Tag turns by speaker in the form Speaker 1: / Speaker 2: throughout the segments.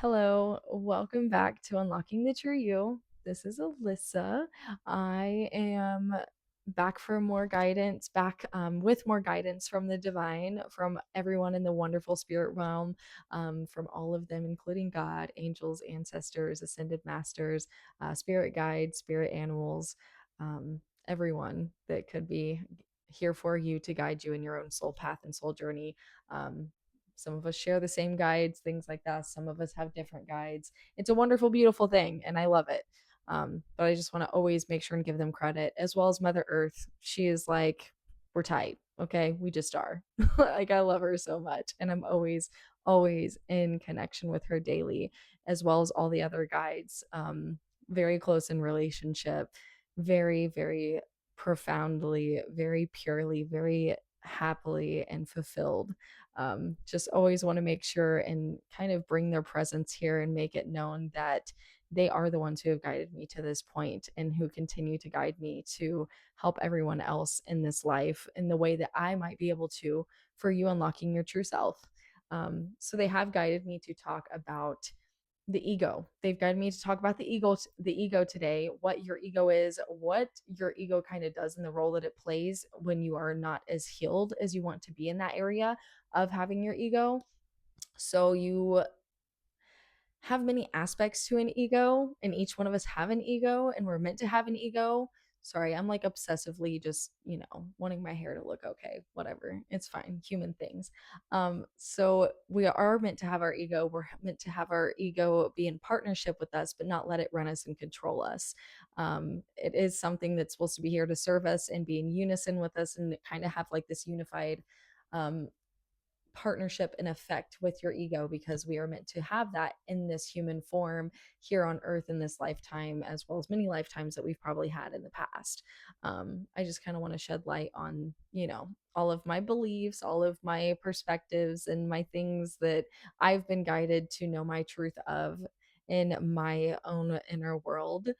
Speaker 1: Hello, welcome back to Unlocking the True You. This is Alyssa. I am back for more guidance, back with more guidance from the divine, from everyone in the wonderful spirit realm, from all of them, including God, angels, ancestors, ascended masters, spirit guides, spirit animals, everyone that could be here for you to guide you in your own soul path and soul journey. Um, some of us share the same guides, things like that. Some of us have different guides. It's a wonderful, beautiful thing, and I love it. But I just want to always make sure and give them credit, as well as Mother Earth. She is like, we're tight. Okay. We just are. Like, I love her so much. And I'm always, always in connection with her daily, as well as all the other guides. Very close in relationship, very, very profoundly, very purely, very happily and fulfilled. Just always want to make sure and kind of bring their presence here and make it known that they are the ones who have guided me to this point and who continue to guide me to help everyone else in this life in the way that I might be able to for you unlocking your true self. So they have guided me to talk about the ego. They've guided me to talk about the ego today, what your ego is, what your ego kind of does in the role that it plays when you are not as healed as you want to be in that area of having your ego. So you have many aspects to an ego, and each one of us have an ego, and we're meant to have an ego. Sorry, I'm like obsessively just, wanting my hair to look okay, whatever. It's fine, human things. So we are meant to have our ego. We're meant to have our ego be in partnership with us, but not let it run us and control us. It is something that's supposed to be here to serve us and be in unison with us and kind of have like this unified um partnership and effect with your ego, because we are meant to have that in this human form here on earth in this lifetime, as well as many lifetimes that we've probably had in the past. I just kind of want to shed light on, all of my beliefs, all of my perspectives, and my things that I've been guided to know my truth of in my own inner world,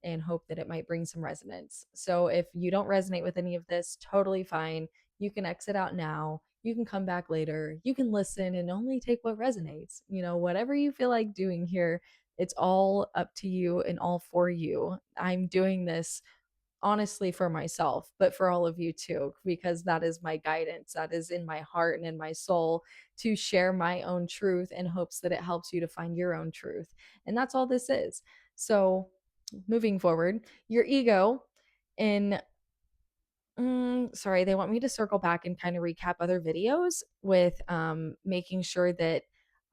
Speaker 1: and hope that it might bring some resonance. So if you don't resonate with any of this, totally fine. You can exit out now. You can come back later. You can listen and only take what resonates. Whatever you feel like doing here, it's all up to you and all for you. I'm doing this honestly for myself, but for all of you too, because that is my guidance. That is in my heart and in my soul, to share my own truth in hopes that it helps you to find your own truth. And that's all this is. So, moving forward, your ego in sorry, they want me to circle back and kind of recap other videos with making sure that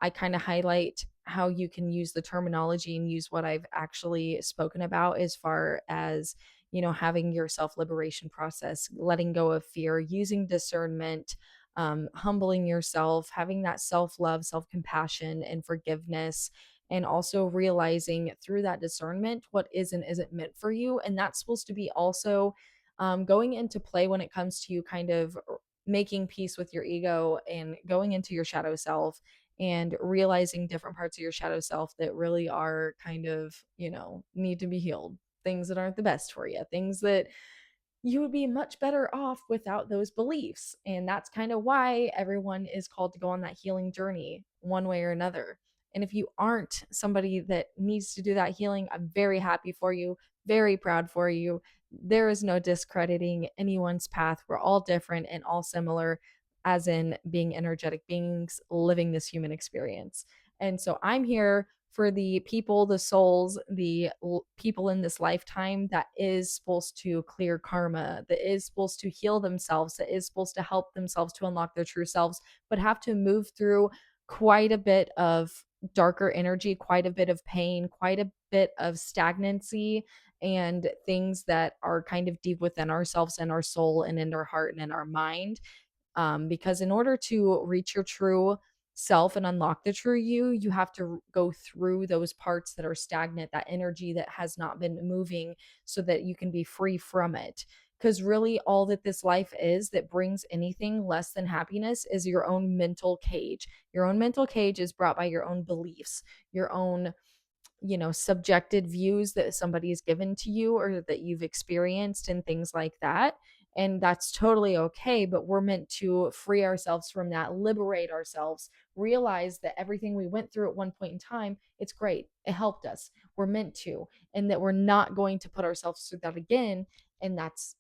Speaker 1: I kind of highlight how you can use the terminology and use what I've actually spoken about as far as, having your self liberation process, letting go of fear, using discernment, humbling yourself, having that self love, self compassion, and forgiveness. And also realizing through that discernment what is and isn't meant for you. And that's supposed to be also going into play when it comes to you kind of making peace with your ego and going into your shadow self and realizing different parts of your shadow self that really are kind of, need to be healed. Things that aren't the best for you, things that you would be much better off without those beliefs. And that's kind of why everyone is called to go on that healing journey one way or another. And if you aren't somebody that needs to do that healing, I'm very happy for you, very proud for you. There is no discrediting anyone's path. We're all different and all similar, as in being energetic beings living this human experience. And so I'm here for the people, the souls, the people in this lifetime that is supposed to clear karma, that is supposed to heal themselves, that is supposed to help themselves to unlock their true selves, but have to move through quite a bit of darker energy, quite a bit of pain, quite a bit of stagnancy, and things that are kind of deep within ourselves and our soul and in our heart and in our mind. Because in order to reach your true self and unlock the true you, you have to go through those parts that are stagnant, that energy that has not been moving, so that you can be free from it. Because really, all that this life is that brings anything less than happiness is your own mental cage. Your own mental cage is brought by your own beliefs, your own subjected views that somebody has given to you or that you've experienced and things like that. And that's totally okay, but we're meant to free ourselves from that, liberate ourselves, realize that everything we went through at one point in time, it's great, it helped us, we're meant to, and that we're not going to put ourselves through that again. And that's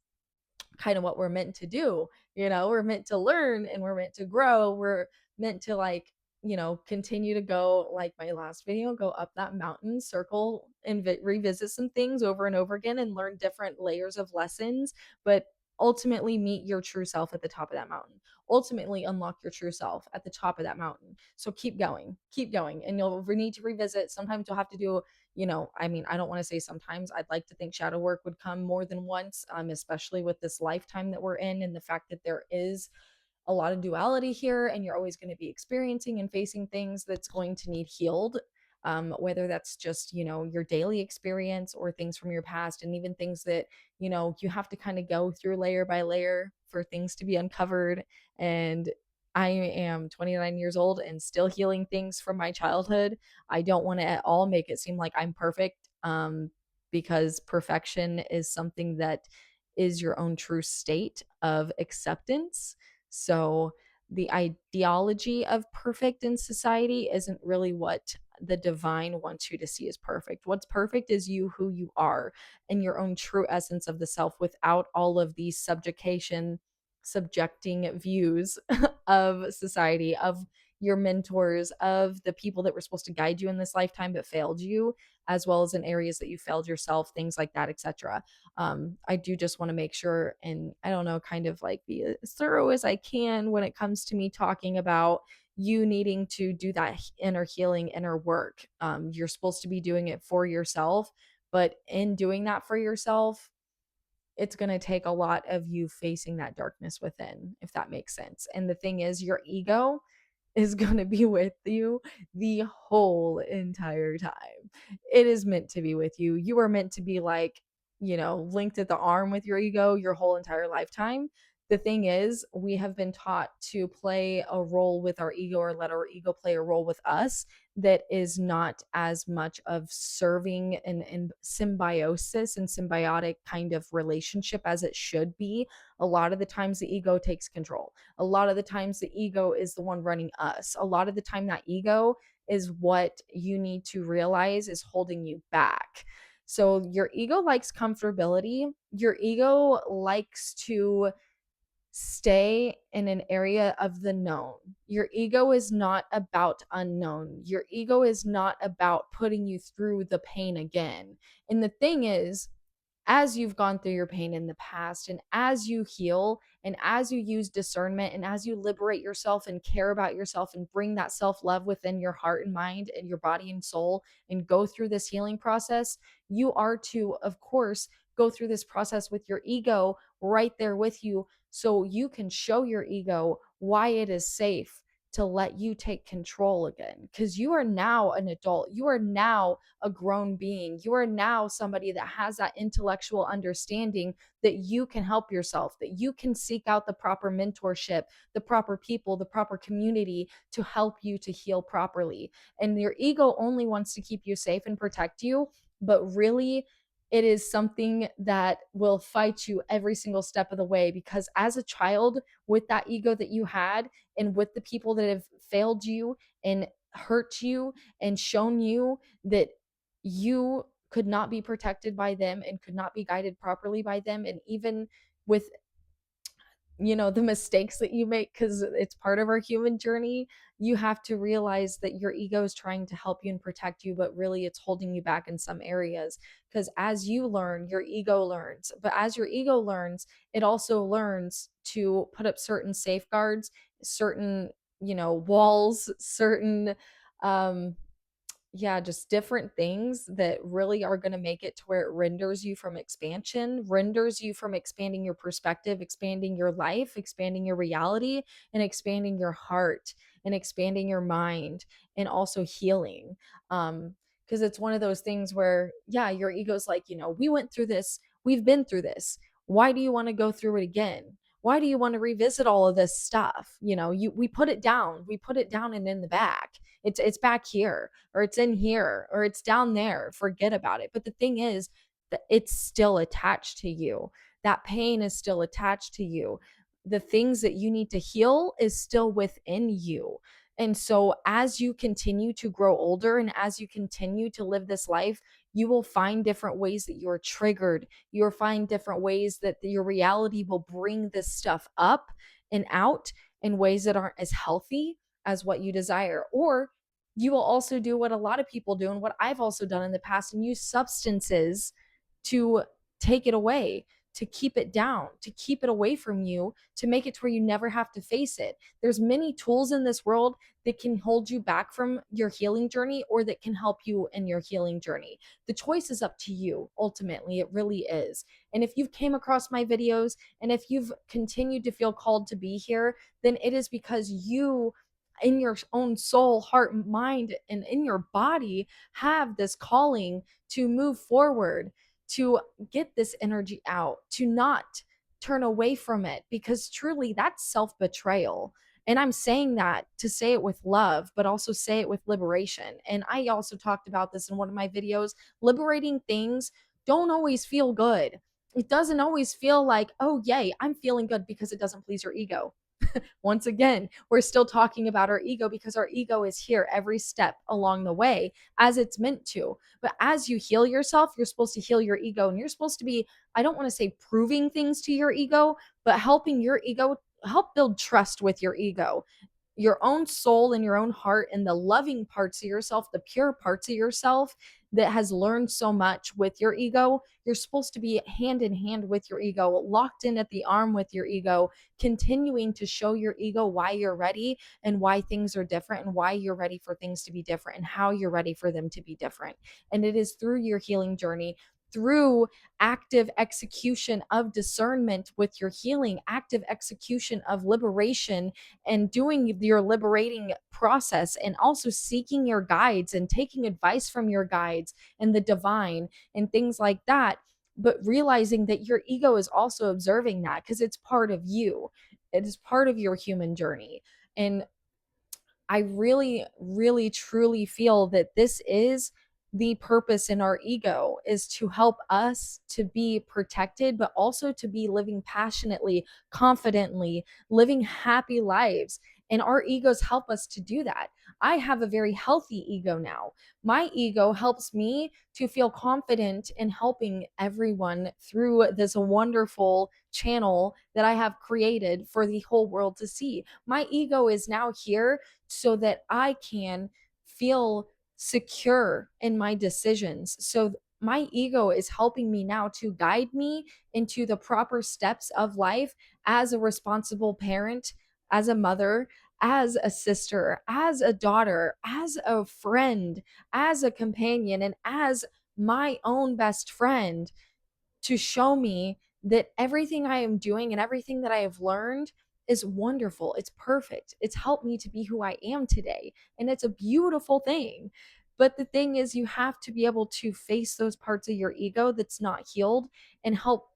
Speaker 1: kind of what we're meant to do. We're meant to learn and we're meant to grow. We're meant to, like, continue to go, like my last video, go up that mountain, circle and revisit some things over and over again and learn different layers of lessons, but ultimately meet your true self at the top of that mountain. Ultimately unlock your true self at the top of that mountain. So keep going, and you'll need to revisit. Sometimes you'll have to do, I mean, I don't want to say sometimes. I'd like to think shadow work would come more than once, especially with this lifetime that we're in and the fact that there is a lot of duality here, and you're always going to be experiencing and facing things that's going to need healed. Whether that's just, your daily experience or things from your past, and even things that, you have to kind of go through layer by layer for things to be uncovered. And I am 29 years old and still healing things from my childhood. I don't want to at all make it seem like I'm perfect, because perfection is something that is your own true state of acceptance. So the ideology of perfect in society isn't really what the divine wants you to see as perfect. What's perfect is you, who you are, and your own true essence of the self, without all of these subjecting views of society, of your mentors, of the people that were supposed to guide you in this lifetime but failed you, as well as in areas that you failed yourself, things like that, etc. I do just want to make sure, and I don't know, kind of like be as thorough as I can when it comes to me talking about you needing to do that inner healing, inner work. You're supposed to be doing it for yourself, but in doing that for yourself, it's going to take a lot of you facing that darkness within, if that makes sense. And the thing is, your ego is going to be with you the whole entire time. It is meant to be with you. You are meant to be, like, linked at the arm with your ego your whole entire lifetime. The thing is, we have been taught to play a role with our ego, or let our ego play a role with us, that is not as much of serving and symbiosis and symbiotic kind of relationship as it should be. A lot of the times the ego takes control. A lot of the times the ego is the one running us. A lot of the time that ego is what you need to realize is holding you back. So your ego likes comfortability. Your ego likes to stay in an area of the known. Your ego is not about unknown. Your ego is not about putting you through the pain again. And the thing is, as you've gone through your pain in the past, and as you heal, and as you use discernment, and as you liberate yourself and care about yourself and bring that self-love within your heart and mind and your body and soul, and go through this healing process, you are to, of course, go through this process with your ego right there with you, so you can show your ego why it is safe to let you take control again, because you are now an adult. You are now a grown being. You are now somebody that has that intellectual understanding that you can help yourself, that you can seek out the proper mentorship, the proper people, the proper community to help you to heal properly. And your ego only wants to keep you safe and protect you, but really, it is something that will fight you every single step of the way, because as a child, with that ego that you had, and with the people that have failed you and hurt you and shown you that you could not be protected by them and could not be guided properly by them, and even with, the mistakes that you make, because it's part of our human journey, you have to realize that your ego is trying to help you and protect you, but really it's holding you back in some areas. Because as you learn, your ego learns, but as your ego learns, it also learns to put up certain safeguards, certain, walls, certain, um yeah, just different things that really are going to make it to where it renders you from expansion, renders you from expanding your perspective, expanding your life, expanding your reality, and expanding your heart, and expanding your mind, and also healing. Because it's one of those things where, yeah, your ego's like, we went through this, we've been through this. Why do you want to go through it again? Why do you want to revisit all of this stuff? We put it down. We put it down and in the back. It's back here, or it's in here, or it's down there. Forget about it. But the thing is that it's still attached to you. that pain is still attached to you. The things that you need to heal is still within you. And so, as you continue to grow older and as you continue to live this life, you will find different ways that you're triggered. You'll find different ways that your reality will bring this stuff up and out in ways that aren't as healthy as what you desire. Or you will also do what a lot of people do and what I've also done in the past, and use substances to take it away, to keep it down, to keep it away from you, to make it to where you never have to face it. There's many tools in this world that can hold you back from your healing journey or that can help you in your healing journey. The choice is up to you. Ultimately, it really is. And if you've came across my videos and if you've continued to feel called to be here, then it is because you, in your own soul, heart, mind, and in your body, have this calling to move forward, to get this energy out, to not turn away from it, because truly that's self betrayal. And I'm saying that to say it with love, but also say it with liberation. And I also talked about this in one of my videos. Liberating things don't always feel good. It doesn't always feel like, oh, yay, I'm feeling good, because it doesn't please your ego. Once again, we're still talking about our ego because our ego is here every step along the way as it's meant to. But as you heal yourself, you're supposed to heal your ego, and you're supposed to be, I don't want to say proving things to your ego, but helping your ego, help build trust with your own soul and your own heart, and the loving parts of yourself, the pure parts of yourself that has learned so much with your ego. You're supposed to be hand in hand with your ego, locked in at the arm with your ego, continuing to show your ego why you're ready and why things are different and why you're ready for things to be different and how you're ready for them to be different. And it is through your healing journey, through active execution of discernment with your healing, active execution of liberation, and doing your liberating process, and also seeking your guides and taking advice from your guides and the divine and things like that. But realizing that your ego is also observing that, because it's part of you, it is part of your human journey. And I really, really, truly feel that this is the purpose in our ego, is to help us to be protected, but also to be living passionately, confidently, living happy lives. And our egos help us to do that. I have a very healthy ego now. My ego helps me to feel confident in helping everyone through this wonderful channel that I have created for the whole world to see. My ego is now here so that I can feel secure in my decisions. So my ego is helping me now to guide me into the proper steps of life as a responsible parent, as a mother, as a sister, as a daughter, as a friend, as a companion, and as my own best friend, to show me that everything I am doing and everything that I have learned is wonderful. It's perfect. It's helped me to be who I am today. And it's a beautiful thing. But the thing is, you have to be able to face those parts of your ego that's not healed, and help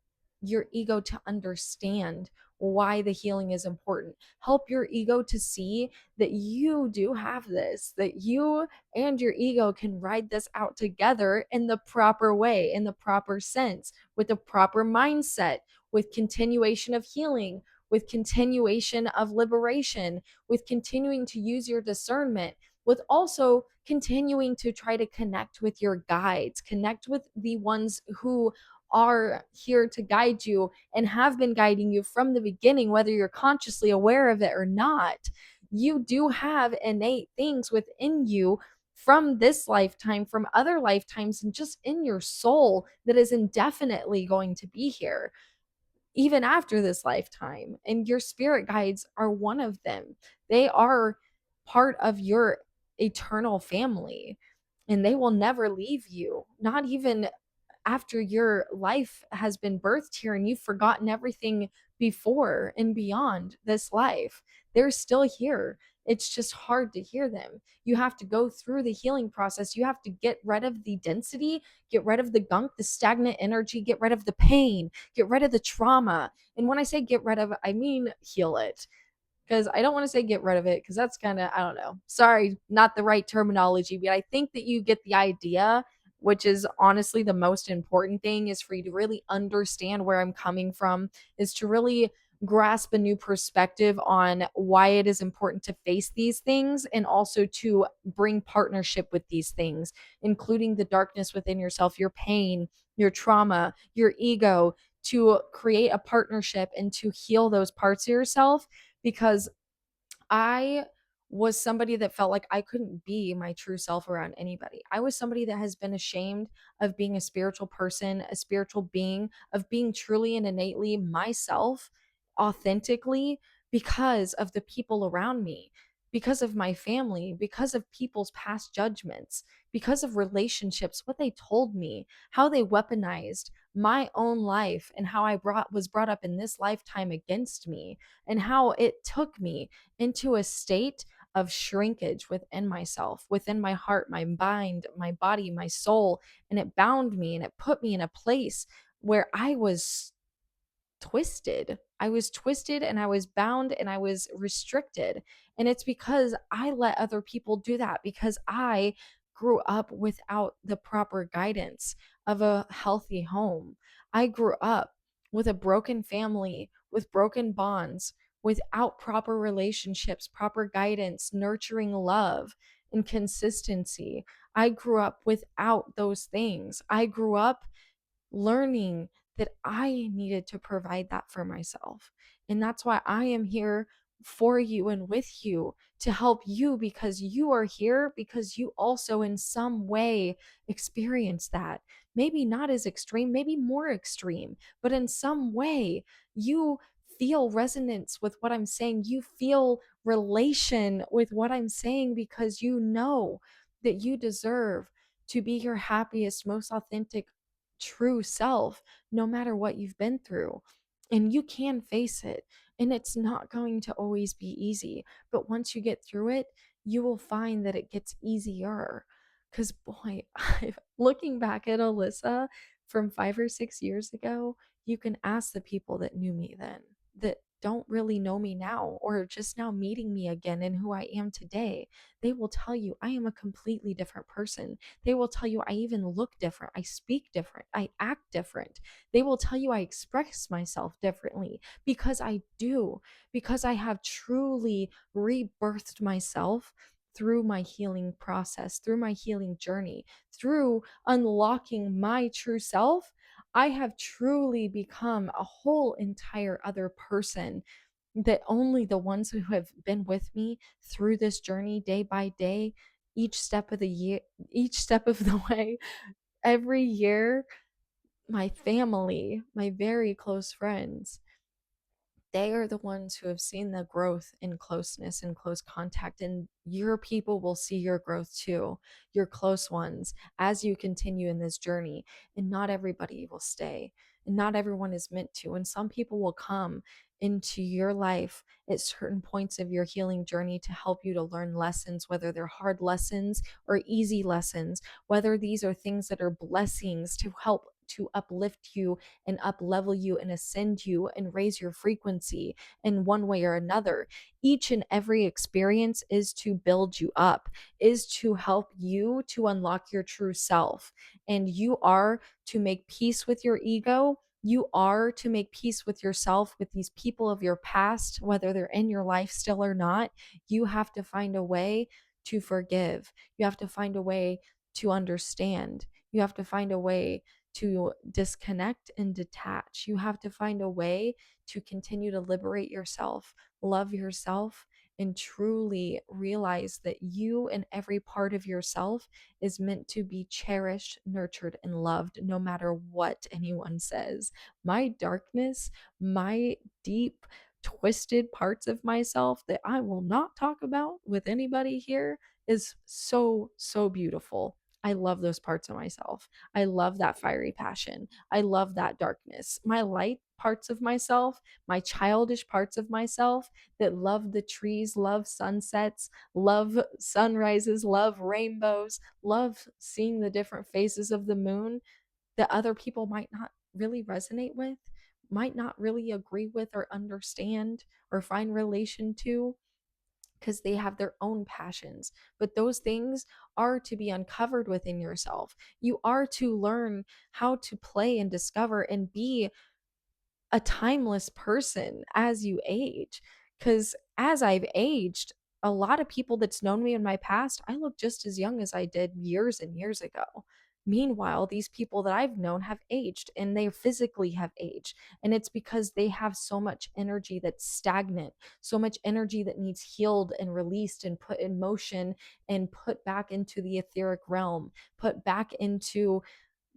Speaker 1: your ego to understand why the healing is important. Help your ego to see that you do have this, that you and your ego can ride this out together in the proper way, in the proper sense, with a proper mindset, with continuation of healing, with continuation of liberation, with continuing to use your discernment, with also continuing to try to connect with your guides, connect with the ones who are here to guide you and have been guiding you from the beginning, whether you're consciously aware of it or not. You do have innate things within you from this lifetime, from other lifetimes, and just in your soul that is indefinitely going to be here, even after this lifetime. And your spirit guides are one of them. They are part of your eternal family, and they will never leave you, not even after your life has been birthed here and you've forgotten everything before and beyond this life. They're still here. It's just hard to hear them. You have to go through the healing process. You have to get rid of the density, get rid of the gunk, the stagnant energy, get rid of the pain, get rid of the trauma. And when I say get rid of it, I mean heal it, because I don't want to say get rid of it, because that's kind of, I don't know. Sorry, not the right terminology, but I think that you get the idea which is honestly the most important thing, is for you to really understand where I'm coming from, is to really grasp a new perspective on why it is important to face these things, and also to bring partnership with these things, including the darkness within yourself, your pain, your trauma, your ego, to create a partnership and to heal those parts of yourself. Because I was somebody that felt like I couldn't be my true self around anybody. I was somebody that has been ashamed of being a spiritual person, a spiritual being, of being truly and innately myself, authentically, because of the people around me, because of my family, because of people's past judgments, because of relationships, what they told me, how they weaponized my own life, and how was brought up in this lifetime against me, and how it took me into a state of shrinkage within myself, within my heart, my mind, my body, my soul. And it bound me and it put me in a place where I was twisted. I was twisted and I was bound and I was restricted. And it's because I let other people do that, because I grew up without the proper guidance of a healthy home. I grew up with a broken family, with broken bonds, without proper relationships, proper guidance, nurturing love, and consistency. I grew up without those things. I grew up learning that I needed to provide that for myself. And that's why I am here for you and with you to help you, because you are here because you also, in some way, experience that. Maybe not as extreme, maybe more extreme, but in some way, you feel resonance with what I'm saying. You feel relation with what I'm saying, because you know that you deserve to be your happiest, most authentic, true self, no matter what you've been through. And you can face it. And it's not going to always be easy. But once you get through it, you will find that it gets easier. Because, boy, looking back at Alyssa from 5 or 6 years ago, you can ask the people that knew me then, that don't really know me now, or just now meeting me again and who I am today. They will tell you I am a completely different person. They will tell you I even look different. I speak different. I act different. They will tell you I express myself differently, because I do, because I have truly rebirthed myself through my healing process, through my healing journey, through unlocking my true self. I have truly become a whole entire other person, that only the ones who have been with me through this journey day by day, each step of the year, each step of the way, every year, my family, my very close friends, they are the ones who have seen the growth in closeness and close contact. And your people will see your growth too, your close ones, as you continue in this journey. And not everybody will stay, and not everyone is meant to. And some people will come into your life at certain points of your healing journey to help you to learn lessons, whether they're hard lessons or easy lessons, whether these are things that are blessings to help to uplift you and up level you and ascend you and raise your frequency in one way or another. Each and every experience is to build you up, is to help you to unlock your true self. And you are to make peace with your ego. You are to make peace with yourself, with these people of your past, whether they're in your life still or not. You have to find a way to forgive. You have to find a way to understand. You have to find a way to disconnect and detach. You have to find a way to continue to liberate yourself, love yourself, and truly realize that you and every part of yourself is meant to be cherished, nurtured, and loved, no matter what anyone says. My darkness, my deep, twisted parts of myself that I will not talk about with anybody here, is so, so beautiful. I love those parts of myself. I love that fiery passion. I love that darkness. My light parts of myself, my childish parts of myself that love the trees, love sunsets, love sunrises, love rainbows, love seeing the different phases of the moon that other people might not really resonate with, might not really agree with or understand or find relation to. because they have their own passions. But those things are to be uncovered within yourself. You are to learn how to play and discover and be a timeless person as you age. Because as I've aged, a lot of people that's known me in my past, I look just as young as I did years and years ago. Meanwhile, these people that I've known have aged and they physically have aged. And it's because they have so much energy that's stagnant, so much energy that needs healed and released and put in motion and put back into the etheric realm, put back into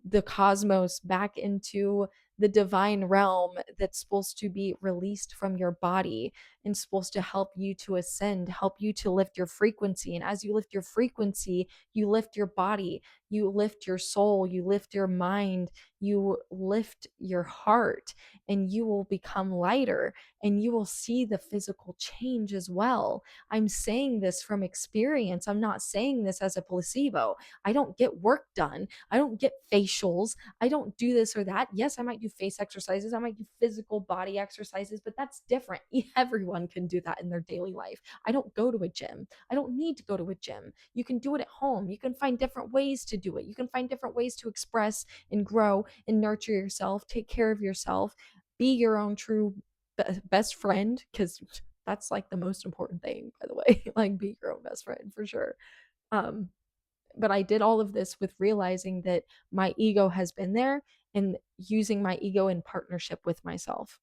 Speaker 1: the cosmos, back into the divine realm that's supposed to be released from your body and supposed to help you to ascend, help you to lift your frequency. And as you lift your frequency, you lift your body, you lift your soul, you lift your mind, you lift your heart, and you will become lighter and you will see the physical change as well. I'm saying this from experience. I'm not saying this as a placebo. I don't get work done. I don't get facials. I don't do this or that. Yes, I might do face exercises. I might do physical body exercises, but that's different. Everyone can do that in their daily life. I don't go to a gym. I don't need to go to a gym. You can do it at home. You can find different ways to do it. You can find different ways to express and grow and nurture yourself, take care of yourself, be your own true best friend, because that's like the most important thing, by the way. Like, be your own best friend for sure. Um, but I did all of this with realizing that my ego has been there and using my ego in partnership with myself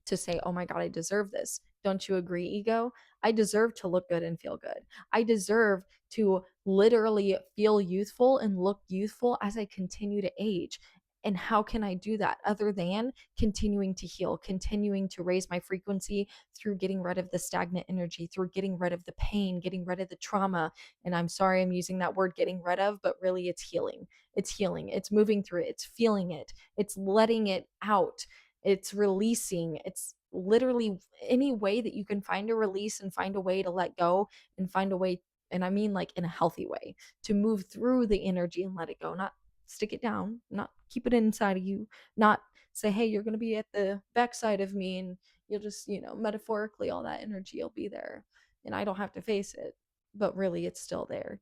Speaker 1: to say, oh my God, I deserve this. Don't you agree, ego? I deserve to look good and feel good. I deserve to literally feel youthful and look youthful as I continue to age. And how can I do that other than continuing to heal, continuing to raise my frequency through getting rid of the stagnant energy, through getting rid of the pain, getting rid of the trauma? And I'm sorry I'm using that word getting rid of, but really it's healing. It's healing. It's moving through it. It's feeling it. It's letting it out. It's releasing. It's literally any way that you can find a release and find a way to let go and find a way, and I mean like in a healthy way, to move through the energy and let it go, not stick it down, not keep it inside of you, not say, hey, you're going to be at the backside of me and you'll just, metaphorically, all that energy will be there and I don't have to face it. But really, it's still there.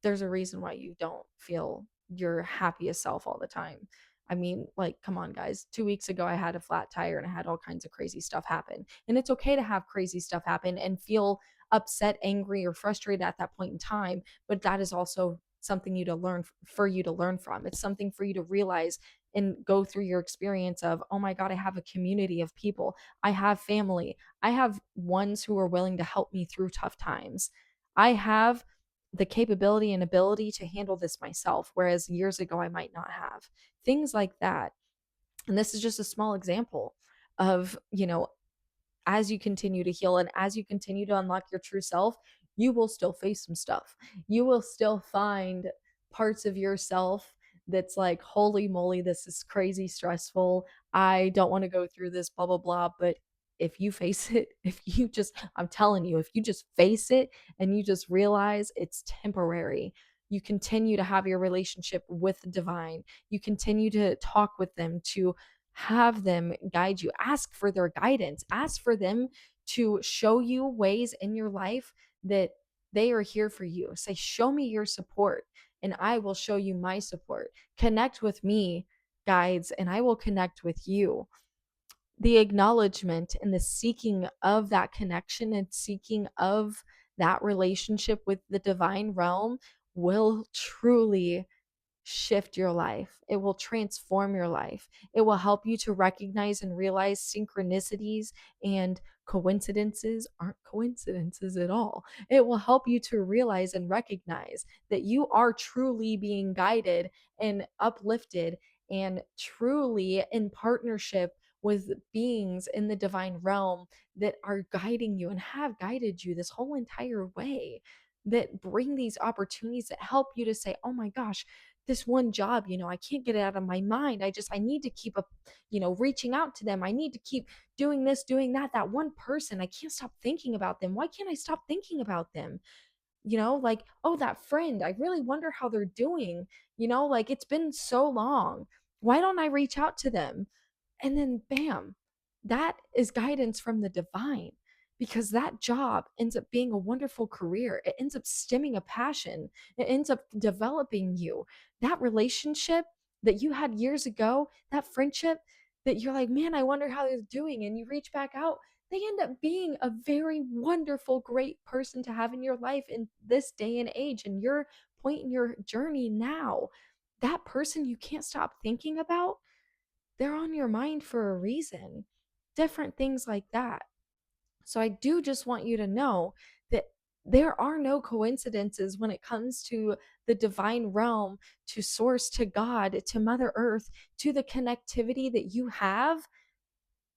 Speaker 1: There's a reason why you don't feel your happiest self all the time. I mean, like, come on, guys. 2 weeks ago, I had a flat tire and I had all kinds of crazy stuff happen. And it's okay to have crazy stuff happen and feel upset, angry, or frustrated at that point in time. But that is also something for you to learn from. It's something for you to realize and go through your experience of, oh my God, I have a community of people. I have family. I have ones who are willing to help me through tough times. I have the capability and ability to handle this myself, whereas years ago I might not have. Things like that. And this is just a small example of, as you continue to heal and as you continue to unlock your true self, you will still face some stuff. You will still find parts of yourself that's like, holy moly, this is crazy stressful. I don't want to go through this, blah, blah, blah. But if you face it, I'm telling you, if you just face it and you just realize it's temporary, you continue to have your relationship with the divine, you continue to talk with them, to have them guide you, ask for their guidance, ask for them to show you ways in your life that they are here for you. Say, show me your support and I will show you my support. Connect with me, guides, and I will connect with you. The acknowledgement and the seeking of that connection and seeking of that relationship with the divine realm will truly shift your life. It will transform your life. It will help you to recognize and realize synchronicities and coincidences aren't coincidences at all. It will help you to realize and recognize that you are truly being guided and uplifted and truly in partnership with beings in the divine realm that are guiding you and have guided you this whole entire way, that bring these opportunities that help you to say, oh my gosh, this one job, I can't get it out of my mind. I need to keep up, reaching out to them. I need to keep doing this, doing that. That one person, I can't stop thinking about them. Why can't I stop thinking about them? Like, oh, that friend, I really wonder how they're doing. Like, it's been so long. Why don't I reach out to them? And then bam, that is guidance from the divine. because that job ends up being a wonderful career. It ends up stemming a passion. It ends up developing you. That relationship that you had years ago, that friendship that you're like, man, I wonder how they're doing. And you reach back out, they end up being a very wonderful, great person to have in your life in this day and age. And your point in your journey now, that person you can't stop thinking about, they're on your mind for a reason. Different things like that. So I do just want you to know that there are no coincidences when it comes to the divine realm, to source, to God, to Mother Earth, to the connectivity that you have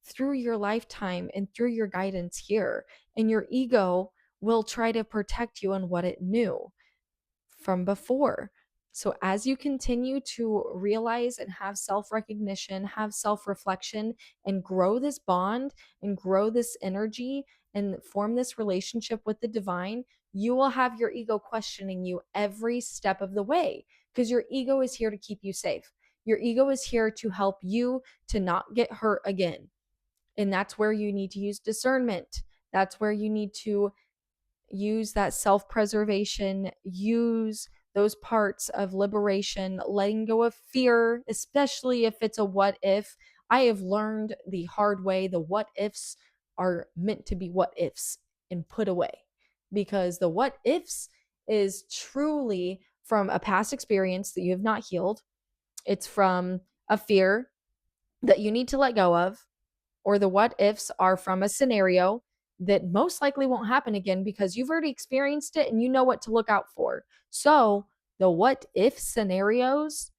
Speaker 1: through your lifetime and through your guidance here. And your ego will try to protect you on what it knew from before. So, as you continue to realize and have self recognition, have self reflection, and grow this bond and grow this energy and form this relationship with the divine, you will have your ego questioning you every step of the way because your ego is here to keep you safe. Your ego is here to help you to not get hurt again. And that's where you need to use discernment. That's where you need to use that self preservation, use those parts of liberation, letting go of fear, especially if it's a what if. I have learned the hard way the what ifs are meant to be what ifs and put away, because the what ifs is truly from a past experience that you have not healed. It's from a fear that you need to let go of, or the what ifs are from a scenario that most likely won't happen again because you've already experienced it and you know what to look out for. So, the what if scenarios,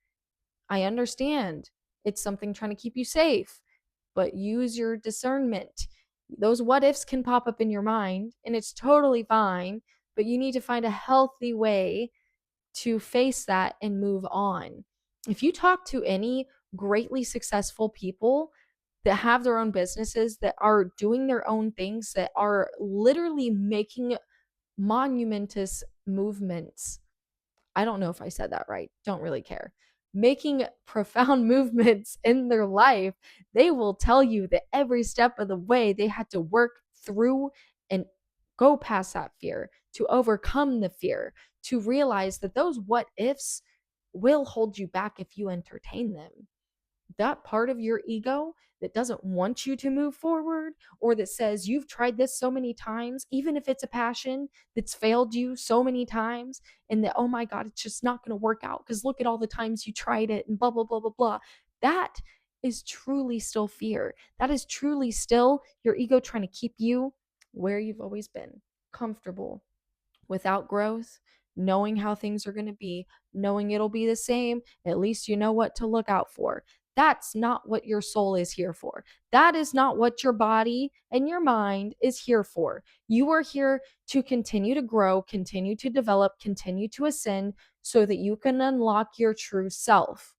Speaker 1: I understand it's something trying to keep you safe, but use your discernment. Those what ifs can pop up in your mind and it's totally fine, but you need to find a healthy way to face that and move on. If you talk to any greatly successful people that have their own businesses, that are doing their own things, that are literally making monumentous movements, I don't know if I said that right, don't really care, making profound movements in their life, they will tell you that every step of the way they had to work through and go past that fear, to overcome the fear, to realize that those what ifs will hold you back if you entertain them. That part of your ego that doesn't want you to move forward, or that says you've tried this so many times, even if it's a passion that's failed you so many times, and that, oh my God, it's just not going to work out because look at all the times you tried it and blah, blah, blah, blah, blah. That is truly still fear. That is truly still your ego trying to keep you where you've always been, comfortable, without growth, knowing how things are going to be, knowing it'll be the same, at least you know what to look out for. That's not what your soul is here for. That is not what your body and your mind is here for. You are here to continue to grow, continue to develop, continue to ascend so that you can unlock your true self.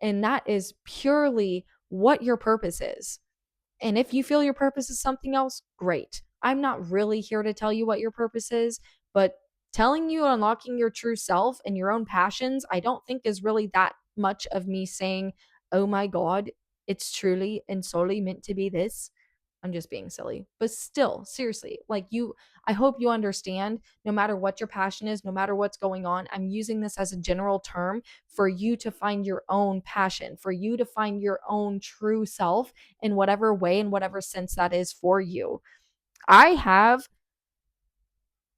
Speaker 1: And that is purely what your purpose is. And if you feel your purpose is something else, great. I'm not really here to tell you what your purpose is, but telling you unlocking your true self and your own passions, I don't think is really that much of me saying, oh my God, it's truly and solely meant to be this. I'm just being silly. But still, seriously, like you, I hope you understand no matter what your passion is, no matter what's going on, I'm using this as a general term for you to find your own passion, for you to find your own true self in whatever way, in whatever sense that is for you. I have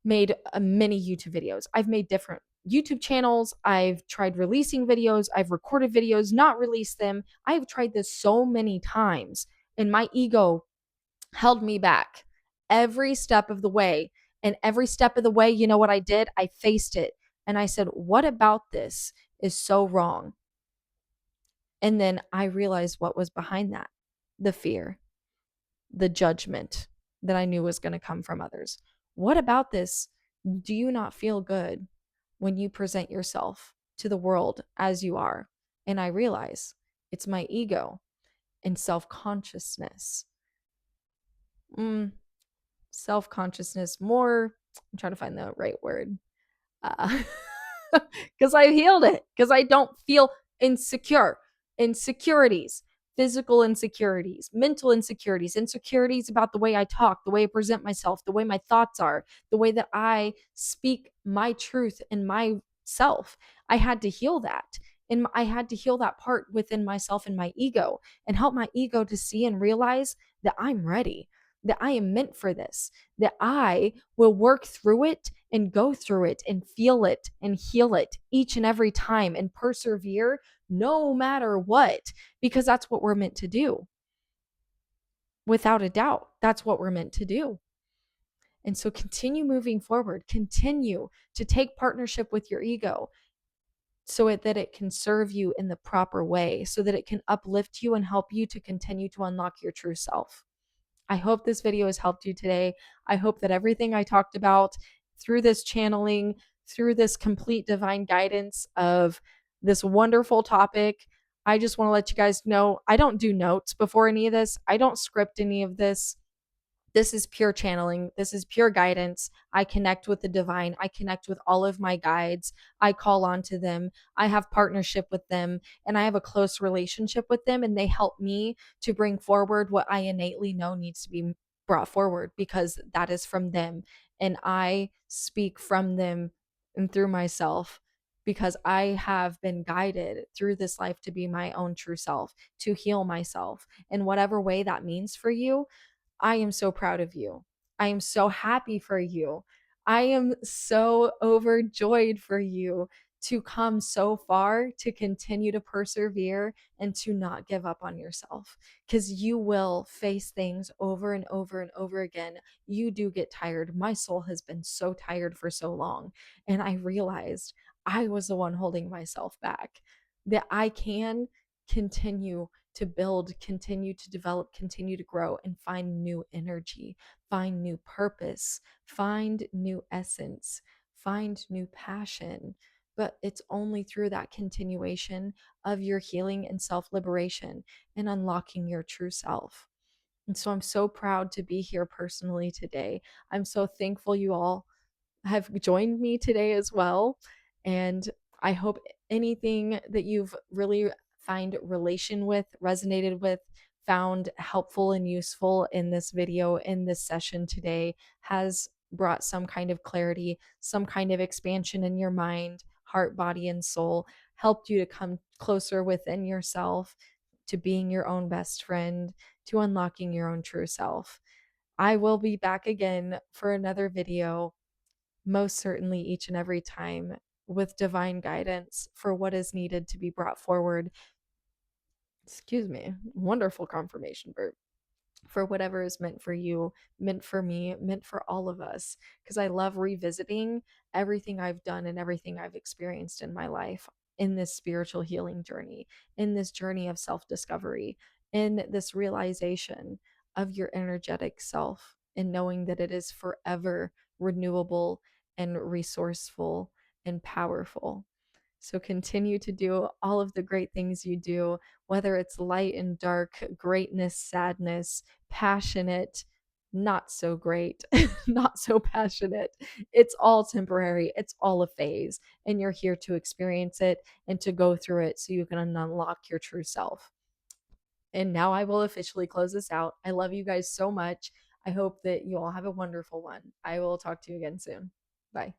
Speaker 1: made many YouTube videos. I've made different YouTube channels. I've tried releasing videos. I've recorded videos, not released them. I've tried this so many times, and my ego held me back every step of the way. And every step of the way, you know what I did? I faced it and I said, what about this is so wrong? And then I realized what was behind that: the fear, the judgment that I knew was going to come from others. What about this? Do you not feel good when you present yourself to the world as you are? And I realize it's my ego and self consciousness. Self consciousness, more, I'm trying to find the right word. Because I've healed it, because I don't feel insecure, insecurities. physical insecurities, mental insecurities, insecurities about the way I talk, the way I present myself, the way my thoughts are, the way that I speak my truth and myself. I had to heal that. And I had to heal that part within myself and my ego, and help my ego to see and realize that I'm ready, that I am meant for this, that I will work through it and go through it and feel it and heal it each and every time and persevere no matter what, because that's what we're meant to do. Without a doubt, that's what we're meant to do. And so continue moving forward, continue to take partnership with your ego so that it can serve you in the proper way, so that it can uplift you and help you to continue to unlock your true self. I hope this video has helped you today. I hope that everything I talked about through this channeling, through this complete divine guidance of this wonderful topic, I just want to let you guys know I don't do notes before any of this. I don't script any of this. This is pure channeling. This is pure guidance. I connect with the divine. I connect with all of my guides. I call on to them. I have partnership with them, and I have a close relationship with them, and they help me to bring forward what I innately know needs to be brought forward, because that is from them. And I speak from them and through myself, because I have been guided through this life to be my own true self, to heal myself in whatever way that means for you. I am so proud of you. I am so happy for you. I am so overjoyed for you to come so far, to continue to persevere, and to not give up on yourself, because you will face things over and over and over again. You do get tired. My soul has been so tired for so long. And I realized I was the one holding myself back, that I can continue to build, continue to develop, continue to grow, and find new energy, find new purpose, find new essence, find new passion. But it's only through that continuation of your healing and self liberation and unlocking your true self. And so I'm so proud to be here personally today. I'm so thankful you all have joined me today as well. And I hope anything that you've really find relation with, resonated with, found helpful and useful in this video, in this session today, has brought some kind of clarity, some kind of expansion in your mind, heart, body, and soul, helped you to come closer within yourself, to being your own best friend, to unlocking your own true self. I will be back again for another video, most certainly each and every time, with divine guidance for what is needed to be brought forward. Excuse me, wonderful confirmation burp. For whatever is meant for you, meant for me, meant for all of us. Because I love revisiting everything I've done and everything I've experienced in my life, in this spiritual healing journey, in this journey of self discovery, in this realization of your energetic self, and knowing that it is forever renewable and resourceful and powerful. So continue to do all of the great things you do, whether it's light and dark, greatness, sadness, passionate, not so great, not so passionate. It's all temporary, it's all a phase, and you're here to experience it and to go through it so you can unlock your true self. And now I will officially close this out. I love you guys so much. I hope that you all have a wonderful one. I will talk to you again soon. Bye.